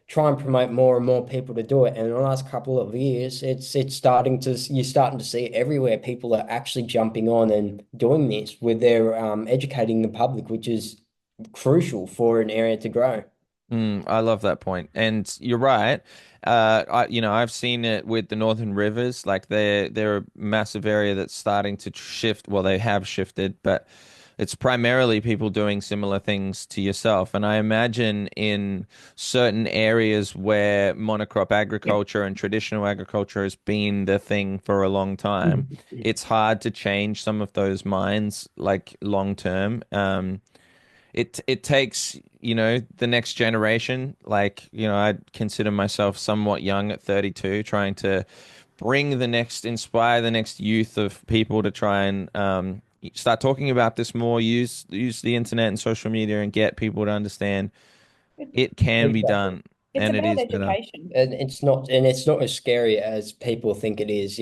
try and promote more and more people to do it. And in the last couple of years, it's starting to you're starting to see it everywhere. People are actually jumping on and doing this with their educating the public, which is crucial for an area to grow. I love that point. And you're right. I've seen it with the Northern Rivers. Like they're a massive area that's starting to shift. Well, they have shifted, but it's primarily people doing similar things to yourself. And I imagine in certain areas where monocrop Yep. agriculture and traditional agriculture has been the thing for a long time, it's hard to change some of those minds like long term. It takes, the next generation. Like, I consider myself somewhat young at 32, trying to inspire the next youth of people to try and start talking about this more, use the internet and social media and get people to understand It, it can be Exactly. done it's and it about is better. education. And it's not as scary as people think it is.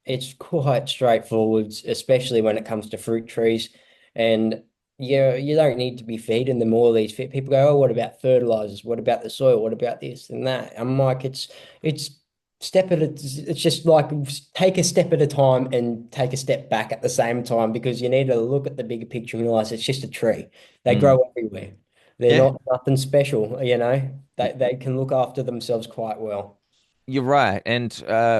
It's quite straightforward, especially when it comes to fruit trees. And you don't need to be feeding them all these people go, oh, what about fertilizers? What about the soil? What about this and that? I'm like, it's it's just like take a step at a time and take a step back at the same time, because you need to look at the bigger picture and realize it's just a tree. They Mm. grow everywhere. They're Yeah. not nothing special. They can look after themselves quite well. You're right, and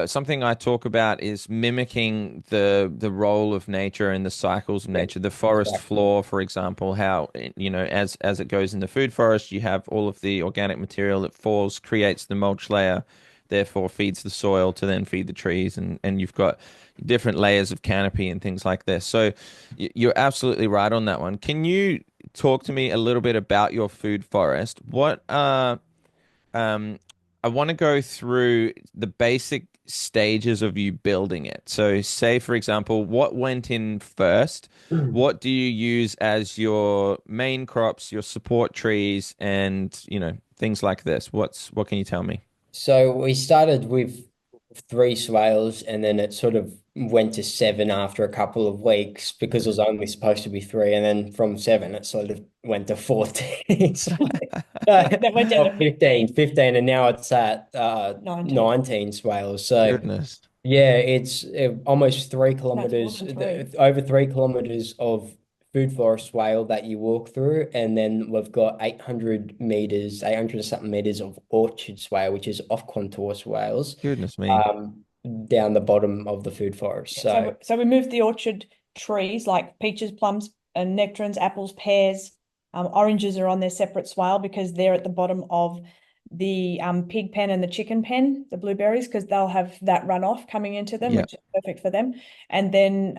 something I talk about is mimicking the role of nature and the cycles of Yeah, nature. The forest exactly. floor, for example, how as it goes in the food forest, you have all of the organic material that falls, creates the mulch layer, therefore feeds the soil to then feed the trees, and you've got different layers of canopy and things like this. So you're absolutely right on that one. Can you talk to me a little bit about your food forest? Um, I want to go through the basic stages of you building it. So, say, for example, what went in first? What do you use as your main crops, your support trees, and, things like this? What can you tell me? So we started with three swales, and then it sort of went to seven after a couple of weeks because it was only supposed to be three. And then from seven, it sort of went to 14. That went down Oh, to 15, 15, 15, and now it's at 19. 19 swales. So Goodness. yeah, it's almost three No, it's more kilometers, than three. over 3 kilometers of food forest swale that you walk through. And then we've got 800 meters, 800 and something meters of orchard swale, which is off contour swales, Goodness me. um, down the bottom of the food forest. Yeah, So so we moved the orchard trees like peaches, plums, and nectarines, apples, pears. Oranges are on their separate swale because they're at the bottom of the pig pen and the chicken pen, the blueberries, because they'll have that runoff coming into them, Yeah. which is perfect for them. And then,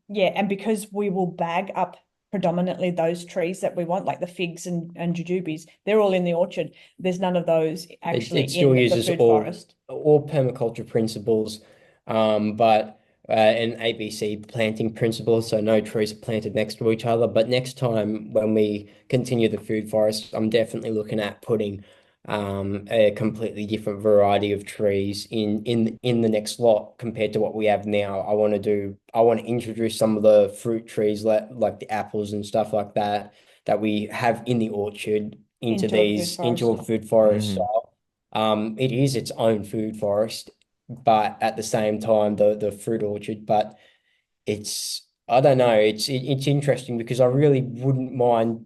yeah, and because we will bag up predominantly those trees that we want, like the figs and jujubes, they're all in the orchard. There's none of those actually it still in the uses food all forest. all permaculture principles, but and ABC planting principles. So no trees are planted next to each other. But next time when we continue the food forest, I'm definitely looking at putting a completely different variety of trees in the next lot compared to what we have now. I want to introduce some of the fruit trees like the apples and stuff like that we have in the orchard Into a food into forest. a food forest. Hmm. So, it is its own food forest, but at the same time, the fruit orchard. But I don't know, it's interesting because I really wouldn't mind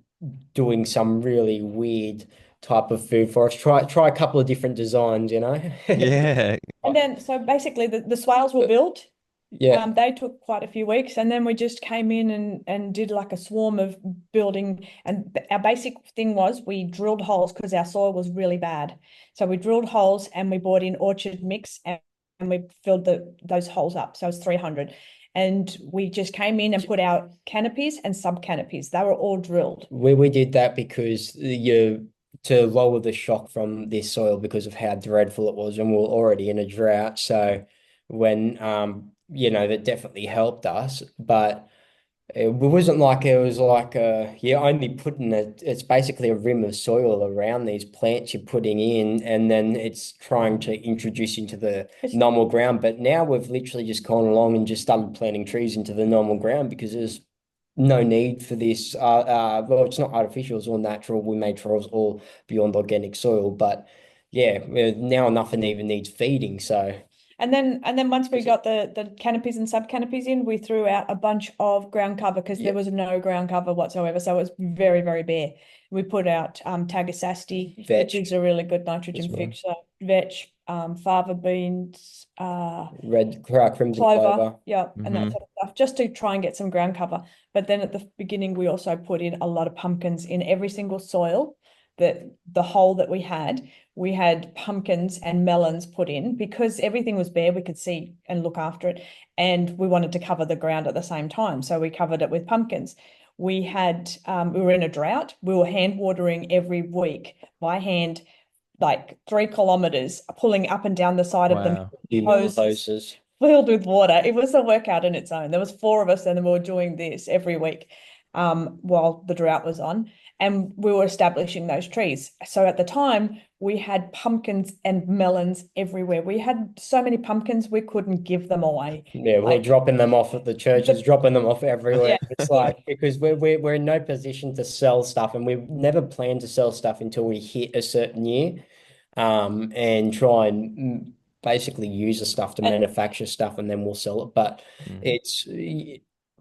doing some really weird type of food forest. Try a couple of different designs. Yeah. And then, so basically, the swales were built. Yeah, They took quite a few weeks, and then we just came in and did like a swarm of building. And our basic thing was we drilled holes because our soil was really bad. So we drilled holes and we bought in orchard mix and we filled those holes up. So it was 300. And we just came in and put out canopies and sub canopies. They were all drilled. we did that because you to lower the shock from this soil because of how dreadful it was, and we are already in a drought. So when that definitely helped us, but it wasn't like it was like you're only putting it's basically a rim of soil around these plants you're putting in, and then it's trying to introduce into the It's normal ground. But now we've literally just gone along and just started planting trees into the normal ground because there's no need for this. Well, it's not artificial, it's all natural. We made sure it's all beyond organic soil, but yeah, now nothing even needs feeding. So. And then once we got the canopies and sub canopies in, we threw out a bunch of ground cover because there was no ground cover whatsoever. So it was very, very bare. We put out Tagasasti, Vetch which is a really good nitrogen as well. fixer, vetch, fava beans, Crimson clover, clover. yeah, and that Hmm. sort of stuff, just to try and get some ground cover. But then at the beginning, we also put in a lot of pumpkins in every single soil. That the hole that we had pumpkins and melons put in because everything was bare. We could see and look after it, and we wanted to cover the ground at the same time, so we covered it with pumpkins. We were in a drought. We were hand watering every week by hand, like 3 kilometers, pulling up and down the side of them Wow. Hoses. filled with water. It was a workout in its own. There was 4 of us, and we were doing this every week, while the drought was on, and we were establishing those trees. So at the time, we had pumpkins and melons everywhere. We had so many pumpkins, we couldn't give them away. Yeah, we're Like dropping them off at the churches, dropping them off everywhere. yeah, It's like because we're in no position to sell stuff, and we never plan to sell stuff until we hit a certain year, and try and basically use the stuff to and manufacture stuff, and then we'll sell it. But Mm. it's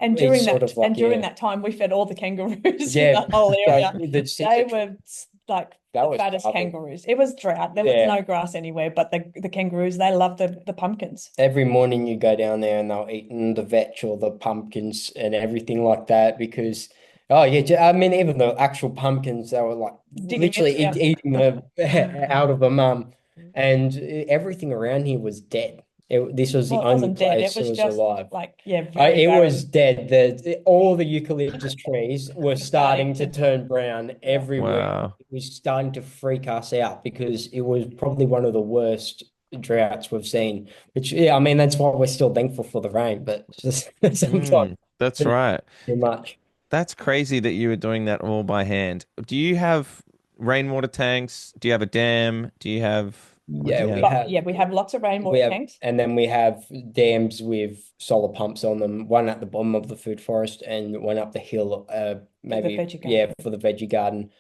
and it's during sort that of like time, we fed all the kangaroos in yeah, the whole area. the They were like that the was fattest lovely. kangaroos. It was drought. There was Yeah. no grass anywhere, but the kangaroos, they loved the pumpkins. Every morning you go down there and they'll eating the vetch or the pumpkins and everything like that because oh yeah, I mean even the actual pumpkins they were like Digging literally it, yeah. eating the out of them and everything around here was dead. This was the Well, it only wasn't dead. place It that was was just alive. like, yeah, very It barren. was dead. All the eucalyptus trees were starting to turn brown everywhere. Wow. It was starting to freak us out because it was probably one of the worst droughts we've seen. Which, yeah, I mean, that's why we're still thankful for the rain, but just sometimes That's it's right. too much. That's crazy that you were doing that all by hand. Do you have rainwater tanks? Do you have a dam? What do Yeah, you we have? But have yeah, we have lots of we rainwater have tanks. and then we have dams with solar pumps on them, one at the bottom of the food forest and one up the hill, For the maybe veggie yeah, garden. for the veggie garden.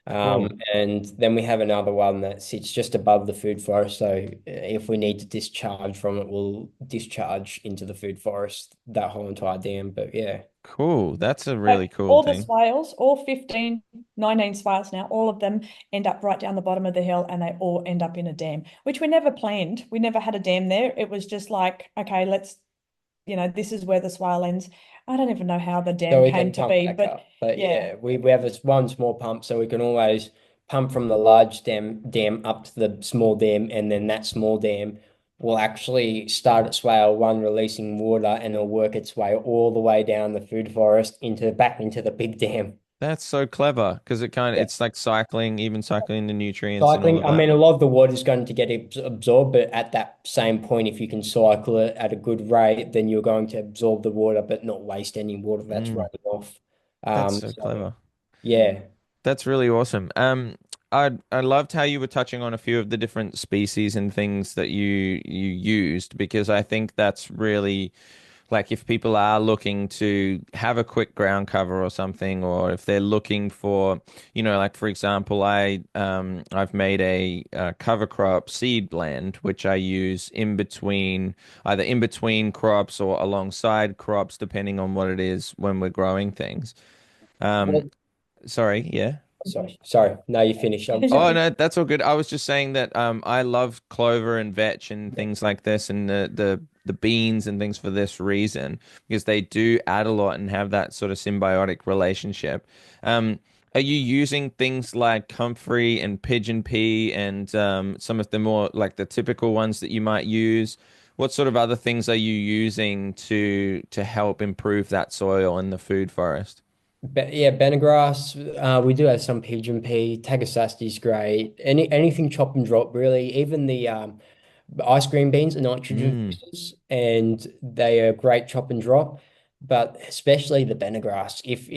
Cool. And then we have another one that sits just above the food forest. So if we need to discharge from it, we'll discharge into the food forest, that whole entire dam. But yeah, Cool. That's a really Like cool all the thing. swales, all 15, 19 swales now, all of them end up right down the bottom of the hill, and they all end up in a dam, which we never planned. We never had a dam there. It was just like, okay, this is where the swale ends. I don't even know how the so dam we came can to pump be, back but up. But yeah, yeah, we have one small pump, so we can always pump from the large dam up to the small dam, and then that small dam will actually start at swale one, releasing water, and it'll work its way all the way down the food forest into back into the big dam. That's so clever because Yeah. it's like even cycling the nutrients and all Cycling, of I that. mean, a lot of the water is going to get absorbed, but at that same point, if you can cycle it at a good rate, then you're going to absorb the water, but not waste any water that's Mm, running off. that's so So clever. yeah, That's really awesome. I loved how you were touching on a few of the different species and things that you used because I think that's really like if people are looking to have a quick ground cover or something, or if they're looking for, like for example, I've made a cover crop seed blend which I use either in between crops or alongside crops depending on what it is when we're growing things. Um, well, sorry, yeah. sorry. No, you finished. I'm Oh sorry. no, that's all good. I was just saying that I love clover and vetch and things like this and the beans and things for this reason because they do add a lot and have that sort of symbiotic relationship. Are you using things like comfrey and pigeon pea and some of the more like the typical ones that you might use? What sort of other things are you using to help improve that soil in the food forest? Yeah, Benegrass. We do have some pigeon pea. Tagassasti's great. Anything chop and drop really. Even the ice cream beans are nitrogen Mm, fixers, and they are great chop and drop. But especially the Benegrass. If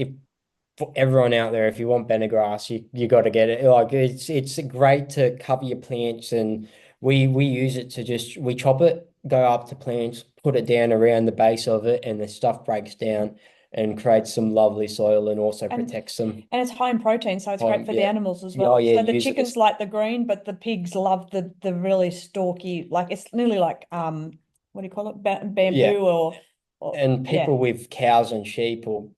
for everyone out there, if you want Benegrass, you got to get it. Like it's great to cover your plants, and we use it to just we chop it, go up to plants, put it down around the base of it, and the stuff breaks down. and creates some lovely soil and also And protects them. and it's high in protein, so it's great for the Yeah. animals as Oh well. yeah, So the use it chickens as like the green, but the pigs love the really stalky, like it's nearly like what do you call it? yeah. Bamboo or And yeah. people with cows and sheep or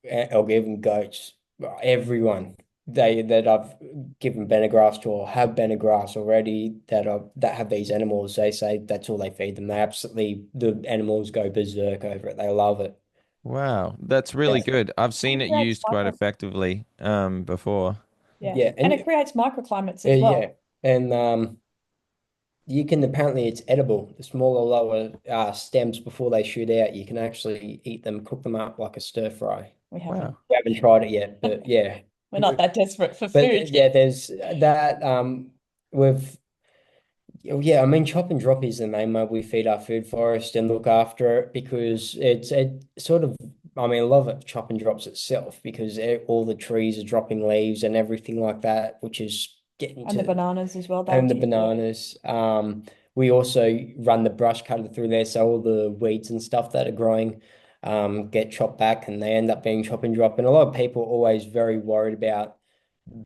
even goats, everyone that I've given bene grass to or have bene grass already that have these animals, they say that's all they feed them. The animals go berserk over it. They love it. Wow, that's really Yeah. good. I've And seen it it creates used quite effectively before. yeah. Yeah, And and it creates microclimates as yeah, well. and you can apparently it's edible. The smaller, lower stems before they shoot out, you can actually eat them, cook them up like a stir fry. We haven't. Wow. We haven't tried it yet, but yeah. We're not that desperate for But food. yeah, there's that with yeah, I mean chop and drop is the main way we feed our food forest and look after it because it sort of I mean I love it chop and drops itself because all the trees are dropping leaves and everything like that, which is getting And the to bananas as well, they'll and the tip you. bananas. We also run the brush cutter through there, so all the weeds and stuff that are growing get chopped back, and they end up being chop and drop. And a lot of people are always very worried about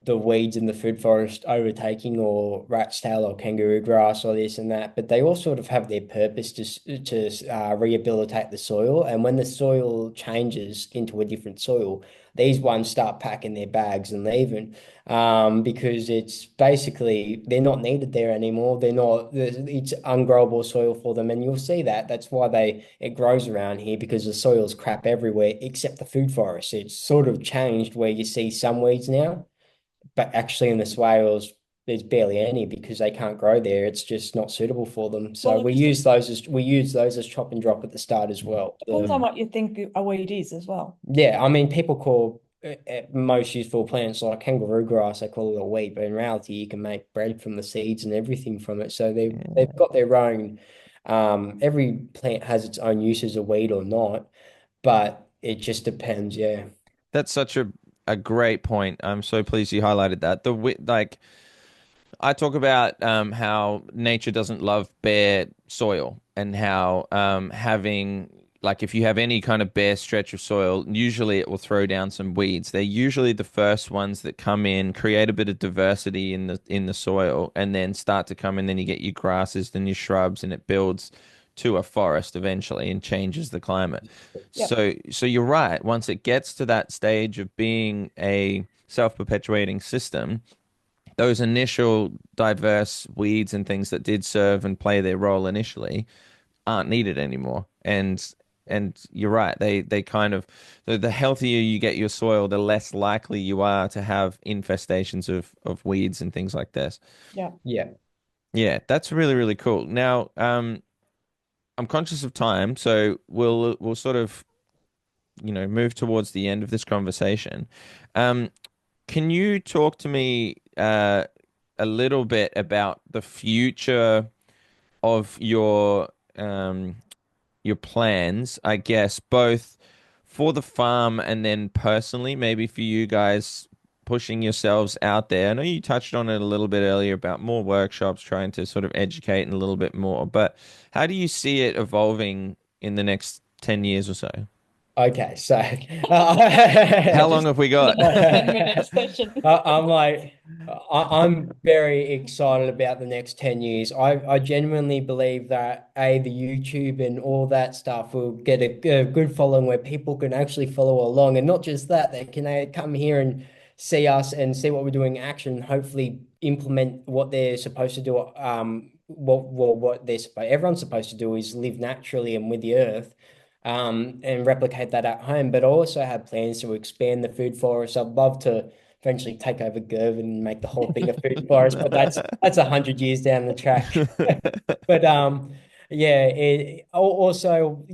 the weeds in the food forest overtaking or rat's tail or kangaroo grass or this and that, but they all sort of have their purpose to rehabilitate the soil. And when the soil changes into a different soil, these ones start packing their bags and leaving because it's basically they're not needed there anymore. They're not, it's ungrowable soil for them. And you'll see that. That's why it grows around here because the soil's crap everywhere except the food forest. It's sort of changed where you see some weeds now but actually in the swales, there's barely any because they can't grow there. It's just not suitable for them. So Well, it just we use those as chop and drop at the start as well. depends on what you think a weed is as well. Yeah, I mean, people call most useful plants like kangaroo grass, they call it a weed, but in reality, you can make bread from the seeds and everything from it. So they've Yeah. got their own. Every plant has its own use as a weed or not, but it just depends. Yeah. That's such a great point. I'm so pleased you highlighted that. Like I talk about how nature doesn't love bare soil and how having like if you have any kind of bare stretch of soil, usually it will throw down some weeds. They're usually the first ones that come in, create a bit of diversity in the soil, and then start to come in. Then you get your grasses, then your shrubs, and it builds to a forest eventually and changes the climate. Yep. So you're right. Once it gets to that stage of being a self-perpetuating system those initial diverse weeds and things that did serve and play their role initially aren't needed anymore. And you're right, they kind of the healthier you get your soil, the less likely you are to have infestations of weeds and things like this. Yeah. Yeah. Yeah, that's really, really cool. Now, I'm conscious of time, so we'll sort of, move towards the end of this conversation. Um, can you talk to me a little bit about the future of your plans, I guess, both for the farm and then personally, maybe for you guys pushing yourselves out there. I know you touched on it a little bit earlier about more workshops, trying to sort of educate and a little bit more, but how do you see it evolving in the next 10 years or so? Okay, so How long have we got? Another 10-minute session. I'm like, I'm very excited about the next 10 years. I genuinely believe that the YouTube and all that stuff will get a good following where people can actually follow along, and not just that, they can come here and see us and see what we're doing in action. Hopefully, implement what they're supposed to do. What everyone's supposed to do is live naturally and with the earth and replicate that at home. But I also have plans to expand the food forest. I'd love to eventually take over Girvan and make the whole thing a food forest, but that's 100 years down the track. But yeah, also,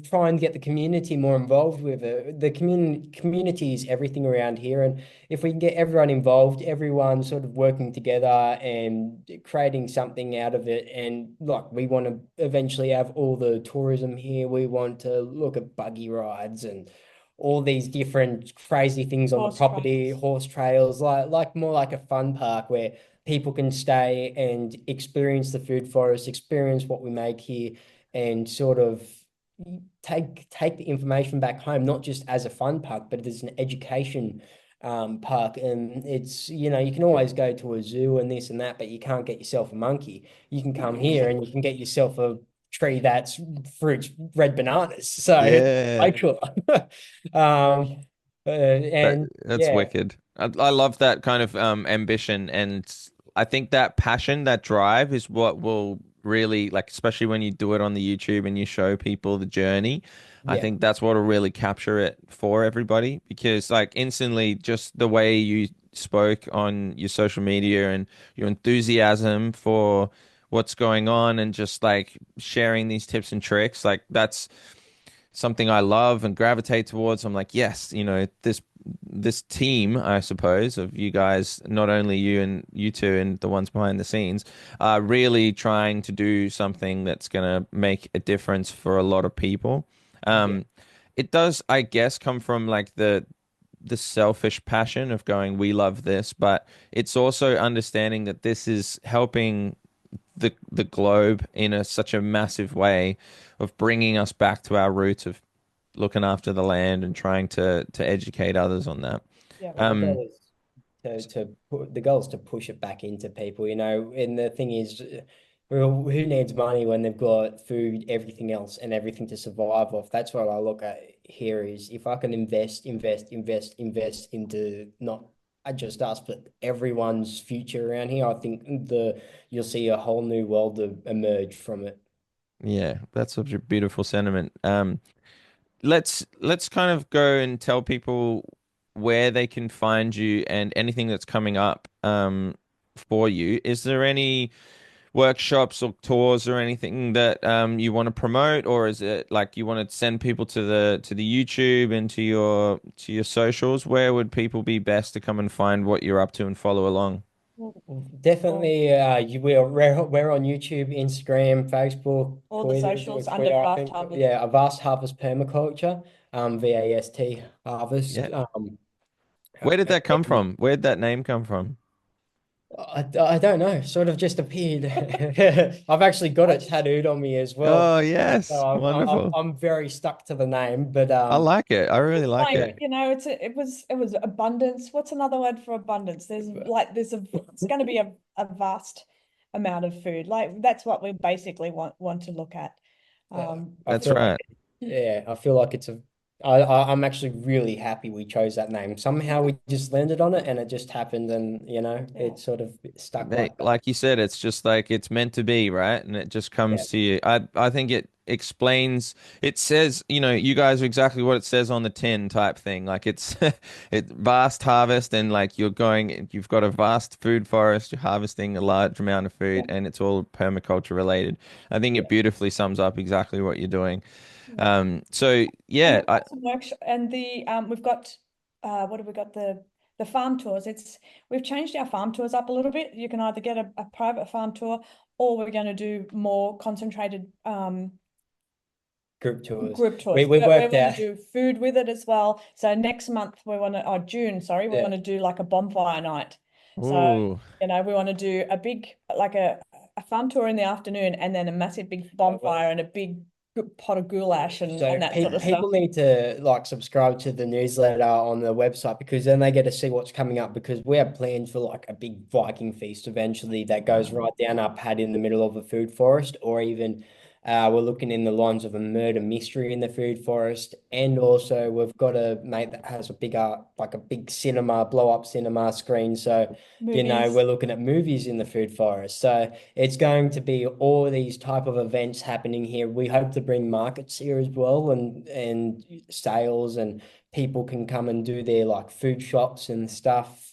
try and get the community more involved with it. The community is everything around here. And if we can get everyone involved, everyone sort of working together and creating something out of it. And like we want to eventually have all the tourism here. We want to look at buggy rides and all these different crazy things on the Horse property, trails. horse trails, like more like a fun park where people can stay and experience the food forest, experience what we make here, and sort of take the information back home, not just as a fun park, but as an education park. And it's, you can always go to a zoo and this and that, but you can't get yourself a monkey. You can come here and you can get yourself a tree that's fruits red bananas. So it's Yeah. like cool. And That's yeah, wicked. I love that kind of ambition, and I think that passion, that drive is what will really, like, especially when you do it on the YouTube and you show people the journey. I yeah, think that's what will really capture it for everybody, because like instantly just the way you spoke on your social media and your enthusiasm for what's going on and just like sharing these tips and tricks, like that's something I love and gravitate towards. I'm like, yes, this team, I suppose, of you guys, not only you and you two and the ones behind the scenes, are really trying to do something that's gonna make a difference for a lot of people. yeah, Um, it does, I guess, come from like the selfish passion of going, we love this, but it's also understanding that this is helping the globe in such a massive way of bringing us back to our roots of looking after the land and trying to educate others on that. Yeah. the Um, goal is the goal is to push it back into people, and the thing is, well, who needs money when they've got food, everything else, and everything to survive off? That's what I look at here is if I can invest into not just us, but everyone's future around here, I think you'll see a whole new world emerge from it. yeah, that's such a beautiful sentiment. Let's kind of go and tell people where they can find you and anything that's coming up for you. Is there any workshops or tours or anything that you want to promote, or is it like you want to send people to the YouTube and to your socials? Where would people be best to come and find what you're up to and follow along? All, Definitely, we're on YouTube, Instagram, Facebook, all the Twitter, socials under Twitter, I Fast think. Harvest. Yeah, a vast harvest permaculture, VAST harvest. Yeah. Where did that come from? Where did that name come from? I don't know, sort of just appeared. I've actually got it tattooed on me as well. Oh, So yes. Wonderful. I'm very stuck to the name, but I like it. I really like Like, yeah. it. it was abundance. What's another word for abundance? It's going to be a vast amount of food. Like that's what we basically want to look at. I That's feel like, right. yeah, I feel like I'm actually really happy we chose that name. Somehow we just landed on it and it just happened and, Yeah. it sort of stuck Mate, like that. like you said, it's just like it's meant to be, right? And it just Yeah. comes to you. I think it explains, it says, you guys are exactly what it says on the tin type thing. Like it's it vast harvest and like you've got a vast food forest, you're harvesting a large amount of Yeah. food and it's all permaculture related. I think Yeah. it beautifully sums up exactly what you're doing. Yeah. So And yeah, we've got some workshop and we've got what have we got the farm tours. We've changed our farm tours up a little bit. You can either get a private farm tour or we're going to do more concentrated Group tours. group tours. We But we worked want to out. do food with it as well. So next month we want to, June, sorry, we Yeah. want to do like a bonfire night. So, ooh, we want to do a big, like a farm tour in the afternoon and then a massive big Well, bonfire and a big pot of goulash and, so and that sort of stuff. people need to like subscribe to the newsletter on the website because then they get to see what's coming up because we have plans for like a big Viking feast eventually that goes right down our pad in the middle of a food forest or even we're looking in the lines of a murder mystery in the food forest and also we've got a mate that has a bigger like a big cinema blow up cinema screen so Movies. we're looking at movies in the food forest so it's going to be all these type of events happening here. We hope to bring markets here as well and sales and people can come and do their like food shops and stuff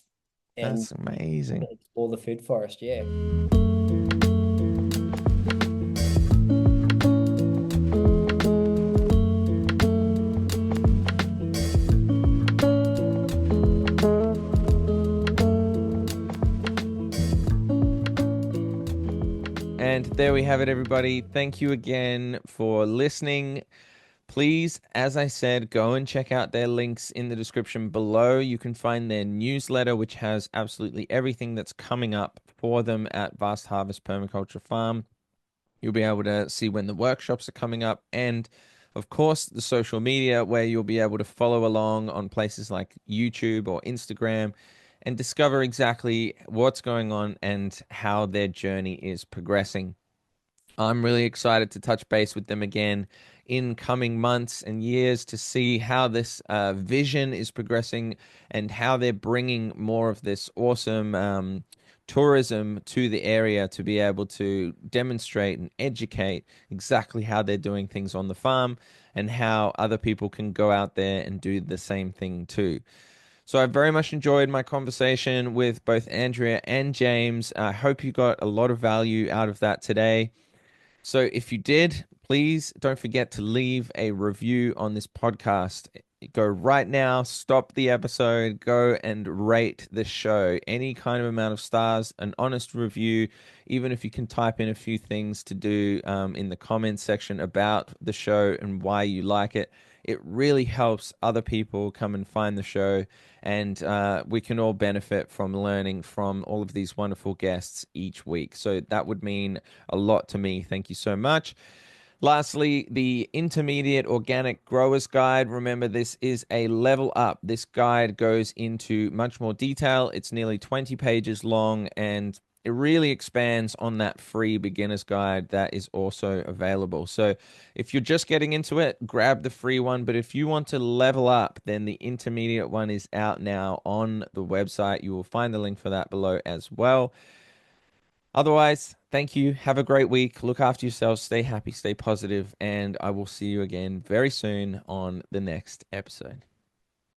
and that's amazing. explore the food forest. Yeah. And there we have it, everybody. Thank you again for listening. Please, as I said, go and check out their links in the description below. You can find their newsletter, which has absolutely everything that's coming up for them at Vast Harvest Permaculture Farm. You'll be able to see when the workshops are coming up and Of course, the social media where you'll be able to follow along on places like YouTube or Instagram and discover exactly what's going on and how their journey is progressing. I'm really excited to touch base with them again in coming months and years to see how this vision is progressing and how they're bringing more of this awesome tourism to the area to be able to demonstrate and educate exactly how they're doing things on the farm and how other people can go out there and do the same thing too. So I very much enjoyed my conversation with both Andrea and James. I hope you got a lot of value out of that today. So if you did, please don't forget to leave a review on this podcast. Go right now, stop the episode, go and rate the show. Any kind of amount of stars, an honest review, even if you can type in a few things to do in the comments section about the show and why you like it. It really helps other people come and find the show, and we can all benefit from learning from all of these wonderful guests each week. So that would mean a lot to me. Thank you so much. Lastly, the Intermediate Organic Growers Guide. Remember, this is a level up. This guide goes into much more detail. It's nearly 20 pages long, and it really expands on that free beginner's guide that is also available. So if you're just getting into it, grab the free one. But if you want to level up, then the intermediate one is out now on the website. You will find the link for that below as well. Otherwise, thank you. Have a great week. Look after yourselves. Stay happy, stay positive, and I will see you again very soon on the next episode.